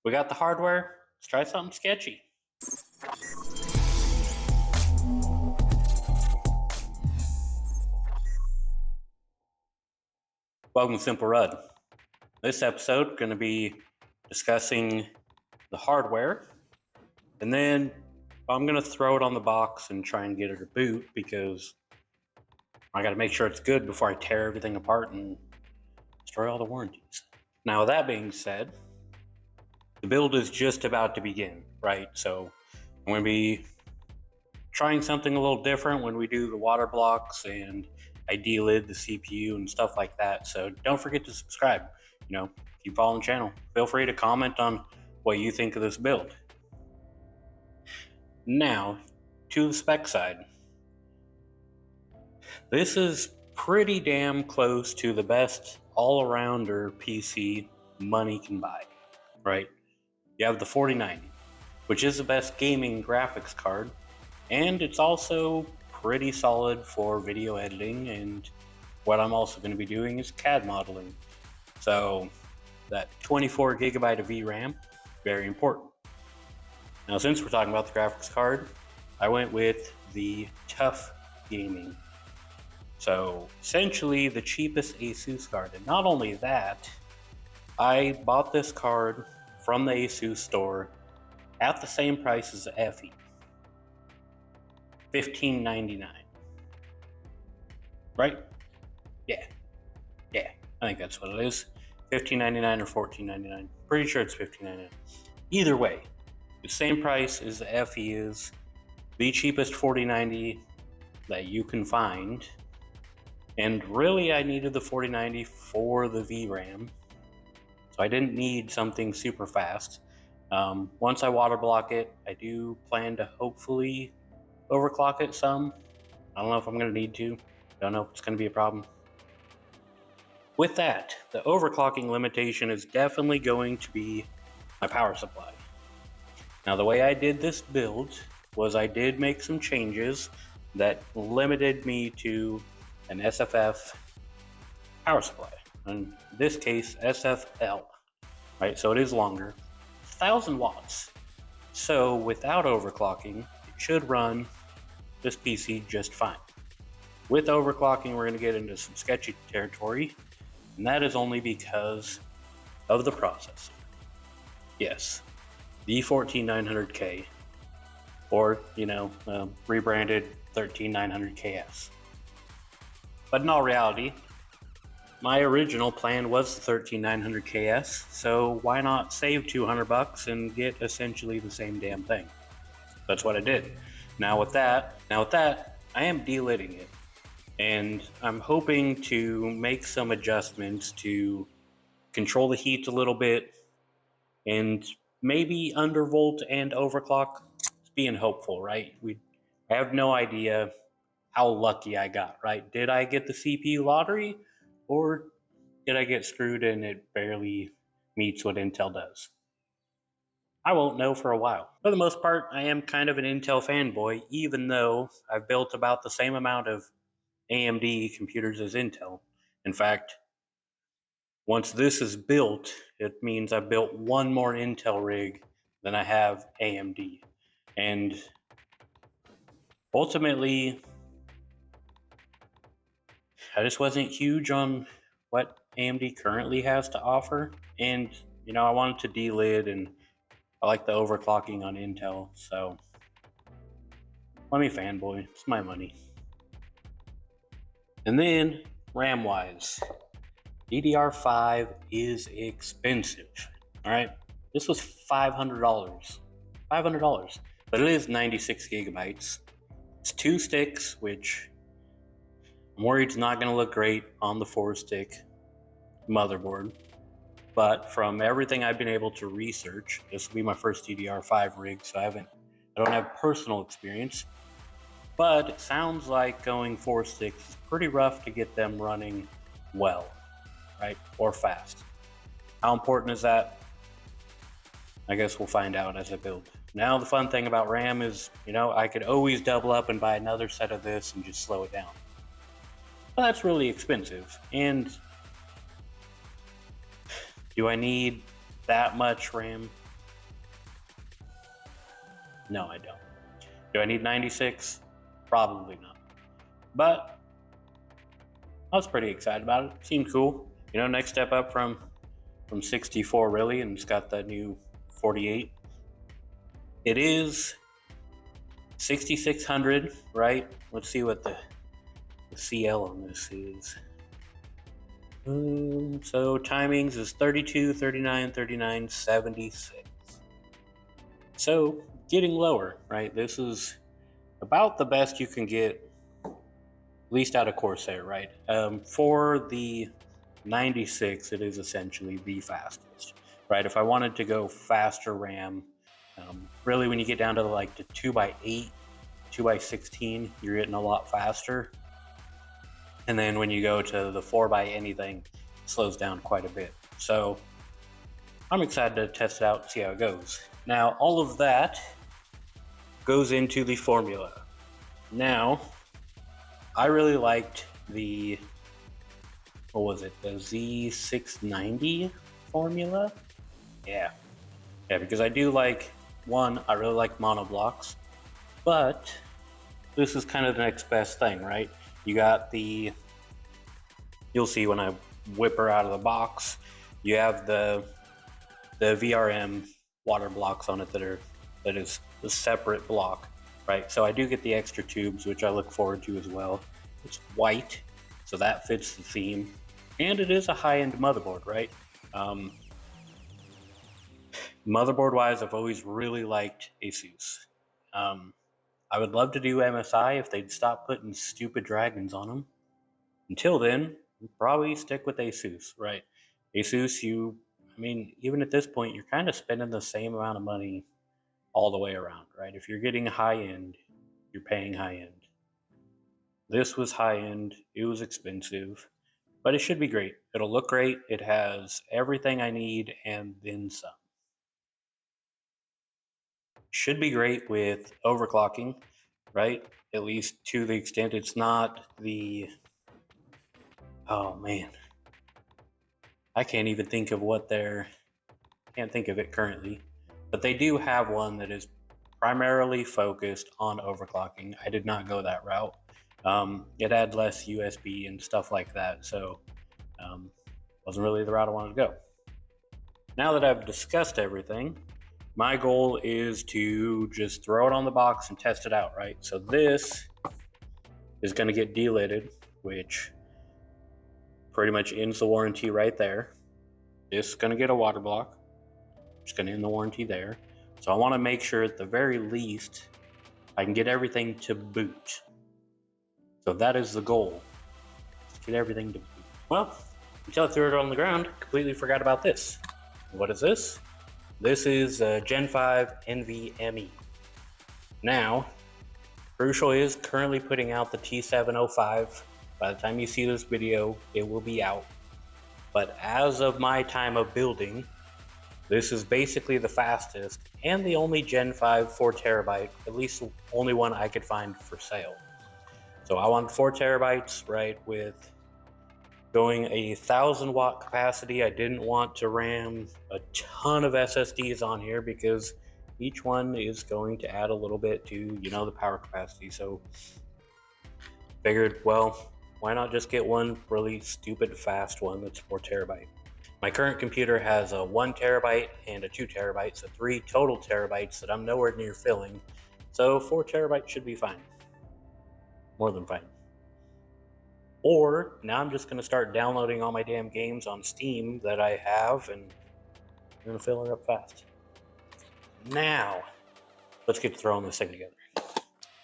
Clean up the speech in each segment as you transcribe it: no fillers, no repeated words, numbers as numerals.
We got the hardware. Let's try something sketchy. Welcome to Simple Rud. This episode going to be discussing the hardware, and then I'm going to throw it on the box and try and get it to boot because I got to make sure it's good before I tear everything apart and destroy all the warranties. Now, with that being said, the build is just about to begin, right? So I'm going to be trying something a little different when we do the water blocks and I delid the CPU and stuff like that. So don't forget to subscribe. Keep following the channel. Feel free to comment on what you think of this build. Now, to the spec side. This is pretty damn close to the best all-arounder PC money can buy, right? You have the 4090, which is the best gaming graphics card, and it's also pretty solid for video editing, and what I'm also going to be doing is CAD modeling. So that 24 gigabyte of VRAM, very important. Now, since we're talking about the graphics card, I went with the Tuf Gaming. So essentially the cheapest Asus card. And not only that, I bought this card from the Asus store at the same price as the FE. $15.99. Right? Yeah, I think that's what it is. $15.99 or $14.99. Pretty sure it's $15.99. Either way, the same price as the FE is, the cheapest 4090 that you can find. And really, I needed the 4090 for the VRAM, so I didn't need something super fast. Once I water block it, I do plan to hopefully overclock it some. I don't know if I'm going to need to. Don't know if it's going to be a problem. With that, the overclocking limitation is definitely going to be my power supply. Now, the way I did this build was I did make some changes that limited me to an SFF power supply. In this case, SFL, right? So it is longer, 1,000 watts. So without overclocking, it should run this PC just fine. With overclocking, we're going to get into some sketchy territory, and that is only because of the processor. Yes, the 14900K, or rebranded 13900KS. But in all reality, my original plan was the 13900KS, so why not save $200 and get essentially the same damn thing? That's what I did. Now with that, I am delidding it, and I'm hoping to make some adjustments to control the heat a little bit, and maybe undervolt and overclock. It's being hopeful, right? I have no idea how lucky I got, right? Did I get the CPU lottery, or did I get screwed and it barely meets what Intel does? I won't know for a while. For the most part, I am kind of an Intel fanboy, even though I've built about the same amount of AMD computers as Intel. In fact, once this is built, it means I've built one more Intel rig than I have AMD. And ultimately, I just wasn't huge on what AMD currently has to offer. And, I wanted to delid, and I like the overclocking on Intel. So let me fanboy. It's my money. And then, RAM-wise, DDR5 is expensive. All right? This was $500. $500. But it is 96 gigabytes. It's 2 sticks, which I'm worried it's not going to look great on the 4-stick motherboard. But from everything I've been able to research, this will be my first DDR5 rig, so I don't have personal experience. But it sounds like going 4 sticks is pretty rough to get them running well, right? Or fast. How important is that? I guess we'll find out as I build. Now the fun thing about RAM is, I could always double up and buy another set of this and just slow it down. But that's really expensive. And do I need that much RAM? No, I don't. Do I need 96? Probably not. But I was pretty excited about it. Seemed cool. You know, next step up from 64 really, and it's got that new 48. It is 6600, right? Let's see what the CL on this is. So timings is 32, 39, 39, 76. So getting lower, right? This is about the best you can get, at least out of Corsair, right? For the 96, it is essentially the fastest, right? If I wanted to go faster RAM, really when you get down to like the 2x8, 2x16, you're getting a lot faster. And then when you go to the 4x anything, it slows down quite a bit. So I'm excited to test it out and see how it goes. Now, all of that goes into the formula. Now, I really liked the, what was it, the Z790 formula? Yeah, because I do like, one, I really like monoblocks, but this is kind of the next best thing, right? You got the, you'll see when I whip her out of the box, you have the VRM water blocks on it that is a separate block, right? So I do get the extra tubes, which I look forward to as well. It's white, so that fits the theme, and it is a high-end motherboard, right? Motherboard-wise, I've always really liked Asus. I would love to do MSI if they'd stop putting stupid dragons on them. Until then, we'll probably stick with Asus, right? Asus, I mean, even at this point, you're kind of spending the same amount of money all the way around, right? If you're getting high end, you're paying high end. This was high end, it was expensive, but it should be great. It'll look great. It has everything I need and then some. Should be great with overclocking, right? At least to the extent it's not the, oh man, I can't even think of can't think of it currently, but they do have one that is primarily focused on overclocking. I did not go that route. It had less USB and stuff like that, so wasn't really the route I wanted to go. Now that I've discussed everything, my goal is to just throw it on the box and test it out, right? So this is going to get delidded, which pretty much ends the warranty right there. This is going to get a water block. It's going to end the warranty there. So I want to make sure at the very least I can get everything to boot. So that is the goal. Let's get everything to boot. Well, until I threw it on the ground, completely forgot about this. What is this? This is Gen 5 NVMe. Now, Crucial is currently putting out the T705. By the time you see this video, it will be out. But as of my time of building, this is basically the fastest and the only Gen 5 4TB, at least the only one I could find for sale. So I want 4TB, right, with going a 1000-watt capacity. I didn't want to ram a ton of SSDs on here because each one is going to add a little bit to, you know, the power capacity. So figured, well, why not just get one really stupid fast one that's 4TB. My current computer has a 1TB and a 2TB, so 3 total terabytes that I'm nowhere near filling. So 4TB should be fine. More than fine. Or now I'm just going to start downloading all my damn games on Steam that I have, and I'm going to fill it up fast. Now, let's get to throwing this thing together.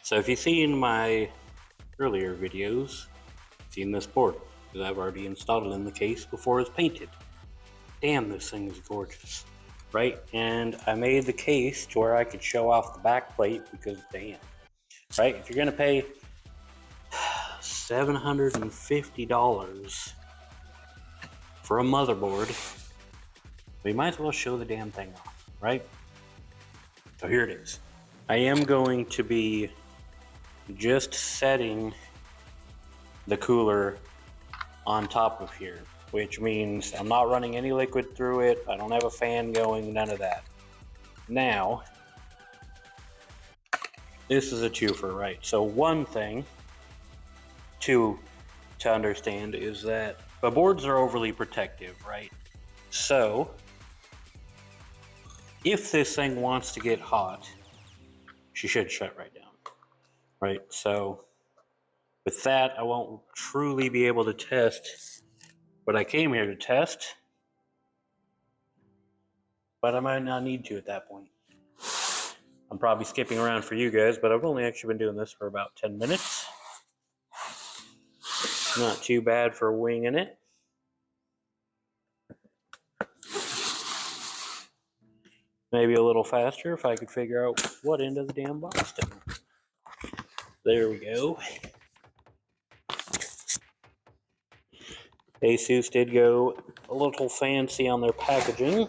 So if you've seen my earlier videos, you've seen this board, because I've already installed it in the case before it's painted. Damn, this thing is gorgeous, right? And I made the case to where I could show off the back plate because damn, right? If you're going to pay $750 for a motherboard, we might as well show the damn thing off, right? So here it is. I am going to be just setting the cooler on top of here, which means I'm not running any liquid through it. I don't have a fan going, none of that. Now, this is a twofer, right? So one thing to understand is that the boards are overly protective, right? So if this thing wants to get hot, she should shut right down, right? So with that, I won't truly be able to test what I came here to test, but I might not need to at that point. I'm probably skipping around for you guys, but I've only actually been doing this for about 10 minutes. Not too bad for winging it. Maybe a little faster if I could figure out what end of the damn box to. There we go. Asus did go a little fancy on their packaging.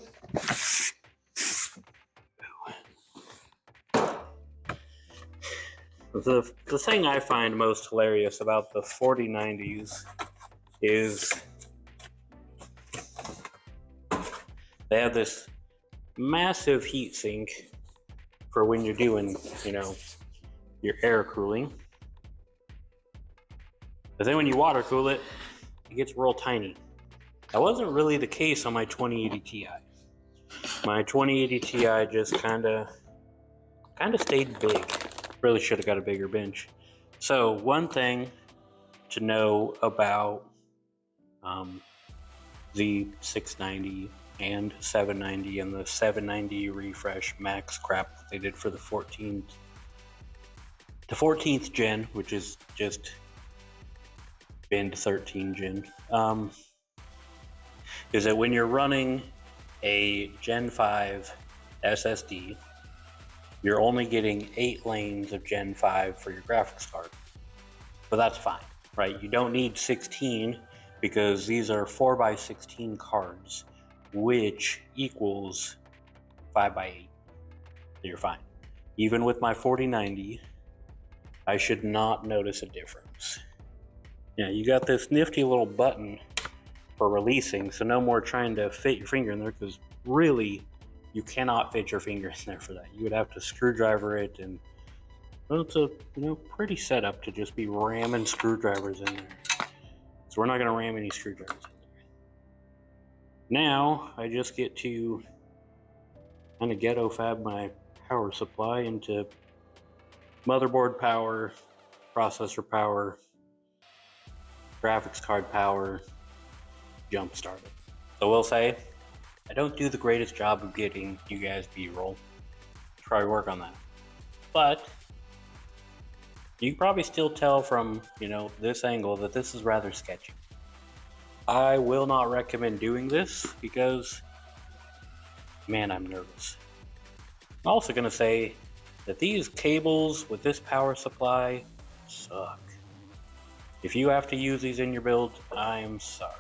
The thing I find most hilarious about the 4090s is they have this massive heatsink for when you're doing, your air cooling. But then when you water cool it, it gets real tiny. That wasn't really the case on my 2080 Ti. My 2080 Ti just kind of stayed big. Really should have got a bigger bench. So one thing to know about the 690 and 790 and the 790 refresh max crap that they did for the 14th gen, which is just been to 13 gen, is that when you're running a Gen 5 SSD, you're only getting 8 lanes of Gen 5 for your graphics card. But that's fine, right? You don't need 16 because these are 4x16 cards, which equals 5x8. So you're fine. Even with my 4090, I should not notice a difference. Yeah, you got this nifty little button for releasing, so no more trying to fit your finger in there, because really, you cannot fit your finger in there for that. You would have to screwdriver it, and well, it's a pretty setup to just be ramming screwdrivers in there. So we're not going to ram any screwdrivers in there. Now I just get to kind of ghetto fab my power supply into motherboard power, processor power, graphics card power, jump start it. So we'll say I don't do the greatest job of getting you guys B-roll. Try work on that. But you can probably still tell from, this angle that this is rather sketchy. I will not recommend doing this because, man, I'm nervous. I'm also going to say that these cables with this power supply suck. If you have to use these in your build, I'm sorry.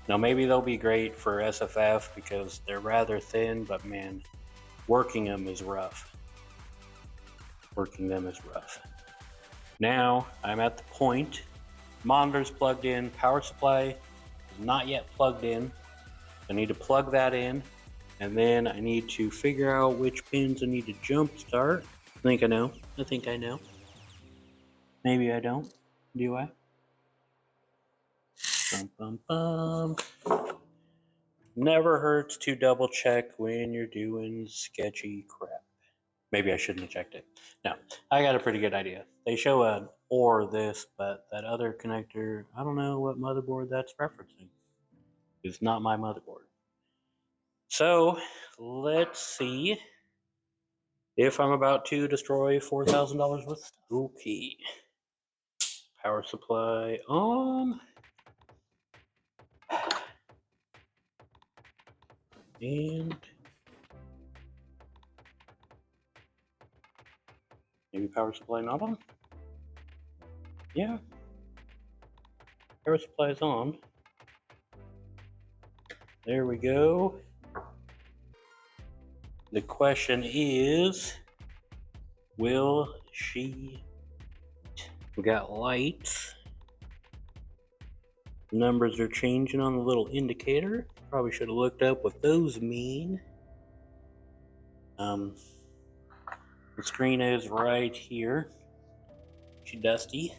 Now maybe they'll be great for SFF because they're rather thin, but man, working them is rough. Now I'm at the point, monitor's plugged in, power supply is not yet plugged in. I need to plug that in, and then I need to figure out which pins I need to jump start. I think I know. Maybe I don't. Do I? Bum, bum, bum. Never hurts to double check when you're doing sketchy crap. Maybe I shouldn't have checked it. No, I got a pretty good idea. They show an or this, but that other connector, I don't know what motherboard that's referencing. It's not my motherboard. So let's see if I'm about to destroy $4,000 worth of stuff. Okay. Power supply on. And maybe power supply not on? Yeah. Power supply is on. There we go. The question is, will she? We got lights. Numbers are changing on the little indicator. Probably should have looked up what those mean. The screen is right here. She's dusty.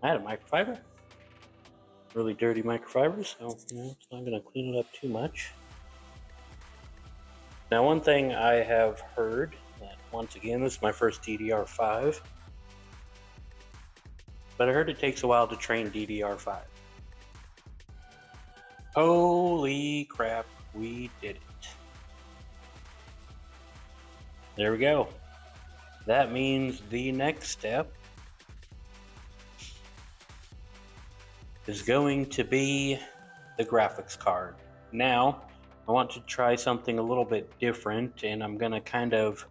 I had a microfiber. Really dirty microfiber, so it's not going to clean it up too much. Now, one thing I have heard, that once again, this is my first DDR5, but I heard it takes a while to train DDR5. Holy crap, we did it. There we go. That means the next step is going to be the graphics card. Now, I want to try something a little bit different, and I'm gonna kind of,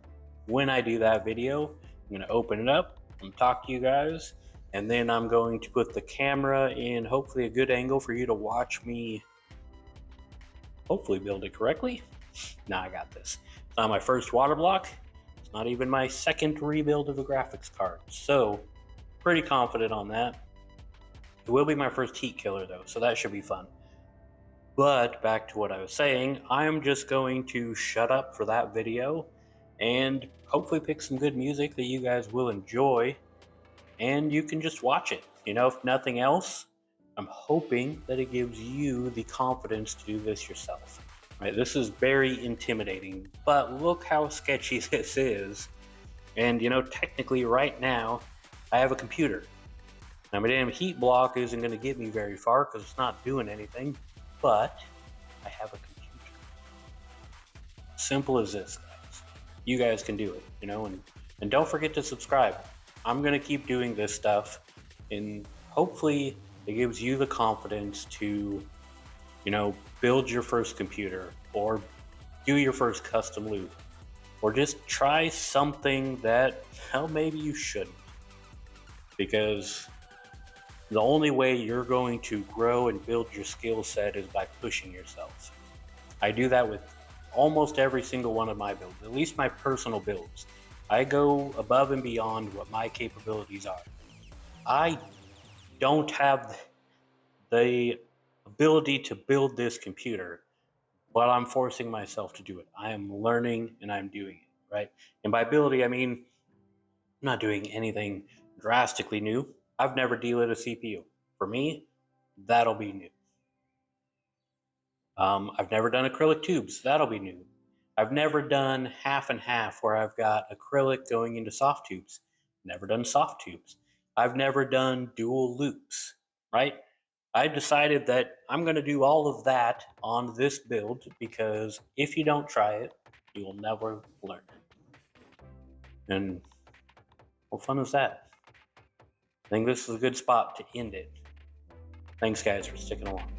when I do that video, I'm gonna open it up and talk to you guys, and then I'm going to put the camera in hopefully a good angle for you to watch me hopefully build it correctly. Now I got this. It's not my first water block. It's not even my second rebuild of a graphics card. So, pretty confident on that. It will be my first heat killer though, so that should be fun. But back to what I was saying, I'm just going to shut up for that video and hopefully pick some good music that you guys will enjoy, and you can just watch it. If nothing else, I'm hoping that it gives you the confidence to do this yourself. Right? This is very intimidating, but look how sketchy this is. And technically right now, I have a computer. Now my damn heat block isn't going to get me very far because it's not doing anything, but I have a computer. Simple as this, guys. You guys can do it, and don't forget to subscribe. I'm going to keep doing this stuff, and hopefully it gives you the confidence to, build your first computer, or do your first custom loop, or just try something that, maybe you shouldn't. Because the only way you're going to grow and build your skill set is by pushing yourself. I do that with almost every single one of my builds, at least my personal builds. I go above and beyond what my capabilities are. I don't have the ability to build this computer, but I'm forcing myself to do it. I am learning and I'm doing it, right? And by ability, I mean, I'm not doing anything drastically new. I've never delit a CPU. For me, that'll be new. I've never done acrylic tubes. That'll be new. I've never done half and half where I've got acrylic going into soft tubes. Never done soft tubes. I've never done dual loops, right? I decided that I'm going to do all of that on this build because if you don't try it, you will never learn it. And what fun is that? I think this is a good spot to end it. Thanks, guys, for sticking along.